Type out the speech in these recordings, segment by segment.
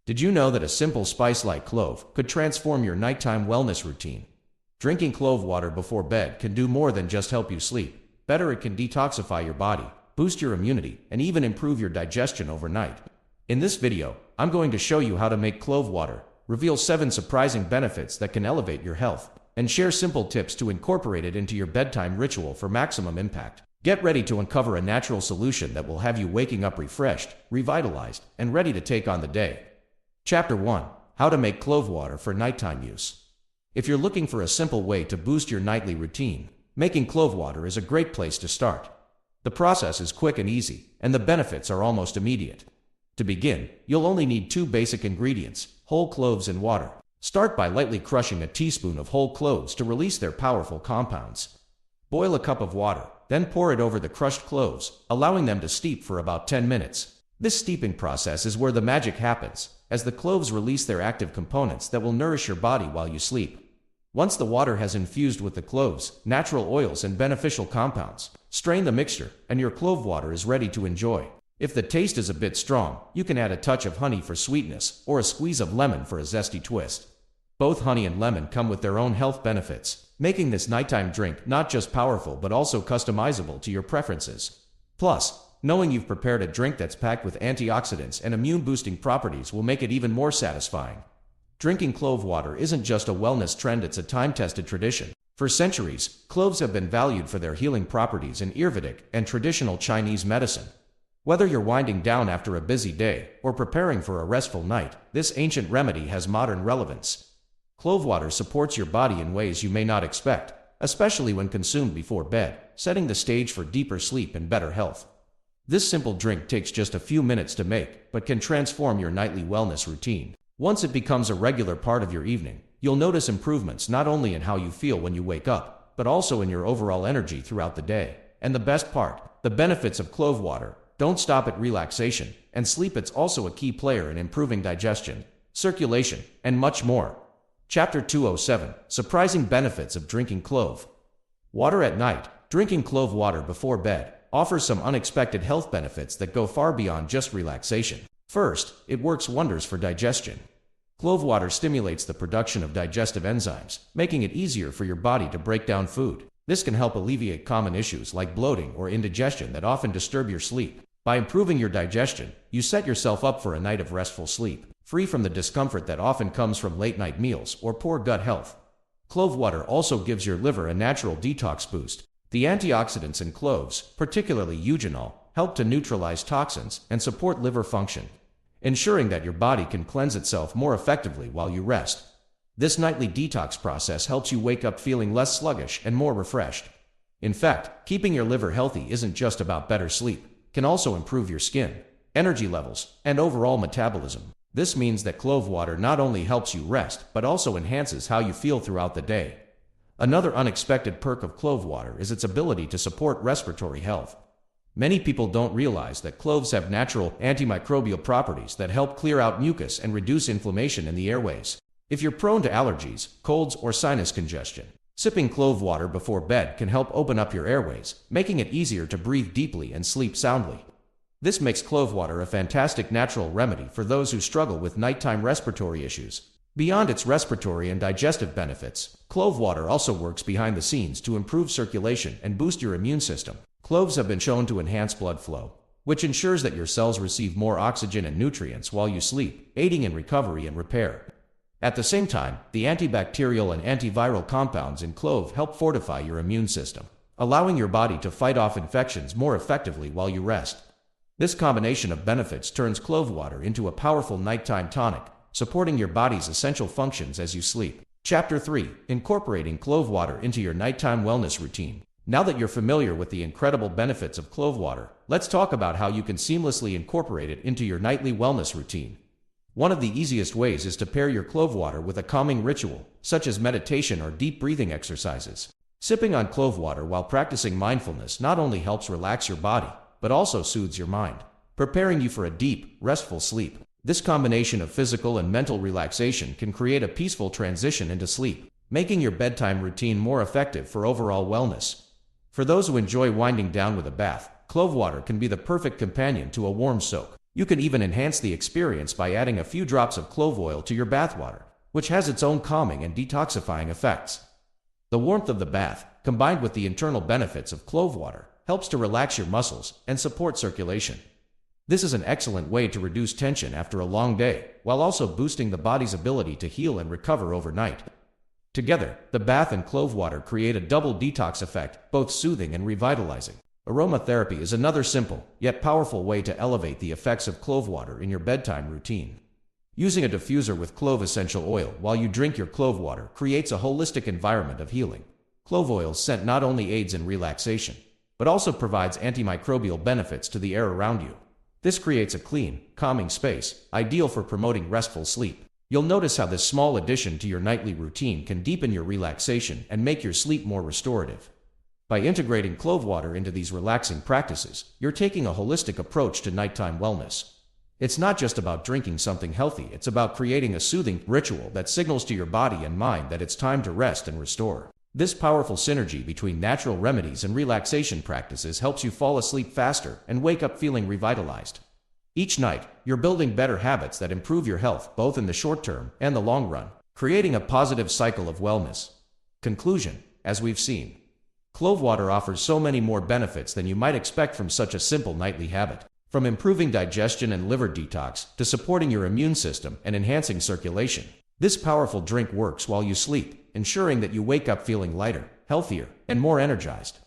Did you know that a simple spice like clove could transform your nighttime wellness routine? Drinking clove water before bed can do more than just help you sleep. Better, it can detoxify your body, boost your immunity, and even improve your digestion overnight. In this video, I'm going to show you how to make clove water, reveal 7 surprising benefits that can elevate your health, and share simple tips to incorporate it into your bedtime ritual for maximum impact. Get ready to uncover a natural solution that will have you waking up refreshed, revitalized, and ready to take on the day. Chapter 1. How to make clove water for nighttime use. If you're looking for a simple way to boost your nightly routine, making clove water is a great place to start. The process is quick and easy, and the benefits are almost immediate. To begin, you'll only need 2 basic ingredients: whole cloves and water. Start by lightly crushing a teaspoon of whole cloves to release their powerful compounds. Boil a cup of water, then pour it over the crushed cloves, allowing them to steep for about 10 minutes. This steeping process is where the magic happens, as the cloves release their active components that will nourish your body while you sleep. Once the water has infused with the cloves, natural oils, and beneficial compounds, strain the mixture, and your clove water is ready to enjoy. If the taste is a bit strong, you can add a touch of honey for sweetness, or a squeeze of lemon for a zesty twist. Both honey and lemon come with their own health benefits, making this nighttime drink not just powerful but also customizable to your preferences. Plus, knowing you've prepared a drink that's packed with antioxidants and immune-boosting properties will make it even more satisfying. Drinking clove water isn't just a wellness trend, it's a time-tested tradition. For centuries, cloves have been valued for their healing properties in Ayurvedic and traditional Chinese medicine. Whether you're winding down after a busy day or preparing for a restful night, this ancient remedy has modern relevance. Clove water supports your body in ways you may not expect, especially when consumed before bed, setting the stage for deeper sleep and better health. This simple drink takes just a few minutes to make, but can transform your nightly wellness routine. Once it becomes a regular part of your evening, you'll notice improvements not only in how you feel when you wake up, but also in your overall energy throughout the day. And the best part, the benefits of clove water don't stop at relaxation and sleep. It's also a key player in improving digestion, circulation, and much more. Chapter 207. Surprising benefits of drinking clove water at night. Drinking clove water before bed offers some unexpected health benefits that go far beyond just relaxation. First, it works wonders for digestion. Clove water stimulates the production of digestive enzymes, making it easier for your body to break down food. This can help alleviate common issues like bloating or indigestion that often disturb your sleep. By improving your digestion, you set yourself up for a night of restful sleep, free from the discomfort that often comes from late-night meals or poor gut health. Clove water also gives your liver a natural detox boost. The antioxidants in cloves, particularly eugenol, help to neutralize toxins and support liver function, ensuring that your body can cleanse itself more effectively while you rest. This nightly detox process helps you wake up feeling less sluggish and more refreshed. In fact, keeping your liver healthy isn't just about better sleep. It can also improve your skin, energy levels, and overall metabolism. This means that clove water not only helps you rest, but also enhances how you feel throughout the day. Another unexpected perk of clove water is its ability to support respiratory health. Many people don't realize that cloves have natural antimicrobial properties that help clear out mucus and reduce inflammation in the airways. If you're prone to allergies, colds, or sinus congestion, sipping clove water before bed can help open up your airways, making it easier to breathe deeply and sleep soundly. This makes clove water a fantastic natural remedy for those who struggle with nighttime respiratory issues. Beyond its respiratory and digestive benefits, clove water also works behind the scenes to improve circulation and boost your immune system. Cloves have been shown to enhance blood flow, which ensures that your cells receive more oxygen and nutrients while you sleep, aiding in recovery and repair. At the same time, the antibacterial and antiviral compounds in clove help fortify your immune system, allowing your body to fight off infections more effectively while you rest. This combination of benefits turns clove water into a powerful nighttime tonic, supporting your body's essential functions as you sleep. Chapter 3. Incorporating clove water into your nighttime wellness routine. Now that you're familiar with the incredible benefits of clove water, let's talk about how you can seamlessly incorporate it into your nightly wellness routine. One of the easiest ways is to pair your clove water with a calming ritual, such as meditation or deep breathing exercises. Sipping on clove water while practicing mindfulness not only helps relax your body, but also soothes your mind, preparing you for a deep, restful sleep. This combination of physical and mental relaxation can create a peaceful transition into sleep, making your bedtime routine more effective for overall wellness. For those who enjoy winding down with a bath, clove water can be the perfect companion to a warm soak. You can even enhance the experience by adding a few drops of clove oil to your bathwater, which has its own calming and detoxifying effects. The warmth of the bath, combined with the internal benefits of clove water, helps to relax your muscles and support circulation. This is an excellent way to reduce tension after a long day, while also boosting the body's ability to heal and recover overnight. Together, the bath and clove water create a double detox effect, both soothing and revitalizing. Aromatherapy is another simple, yet powerful way to elevate the effects of clove water in your bedtime routine. Using a diffuser with clove essential oil while you drink your clove water creates a holistic environment of healing. Clove oil's scent not only aids in relaxation, but also provides antimicrobial benefits to the air around you. This creates a clean, calming space, ideal for promoting restful sleep. You'll notice how this small addition to your nightly routine can deepen your relaxation and make your sleep more restorative. By integrating clove water into these relaxing practices, you're taking a holistic approach to nighttime wellness. It's not just about drinking something healthy, it's about creating a soothing ritual that signals to your body and mind that it's time to rest and restore. This powerful synergy between natural remedies and relaxation practices helps you fall asleep faster and wake up feeling revitalized. Each night, you're building better habits that improve your health both in the short term and the long run, creating a positive cycle of wellness. Conclusion: as we've seen, clove water offers so many more benefits than you might expect from such a simple nightly habit. From improving digestion and liver detox to supporting your immune system and enhancing circulation, this powerful drink works while you sleep, ensuring that you wake up feeling lighter, healthier, and more energized.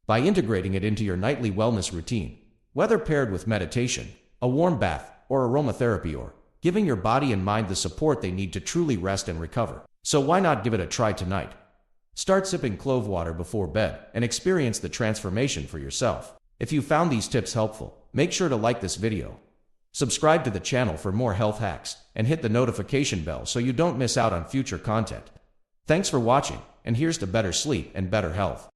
By integrating it into your nightly wellness routine, whether paired with meditation, a warm bath, or aromatherapy, or giving your body and mind the support they need to truly rest and recover. So why not give it a try tonight? Start sipping clove water before bed and experience the transformation for yourself. If you found these tips helpful, make sure to like this video, subscribe to the channel for more health hacks, and hit the notification bell so you don't miss out on future content. Thanks for watching, and here's to better sleep and better health.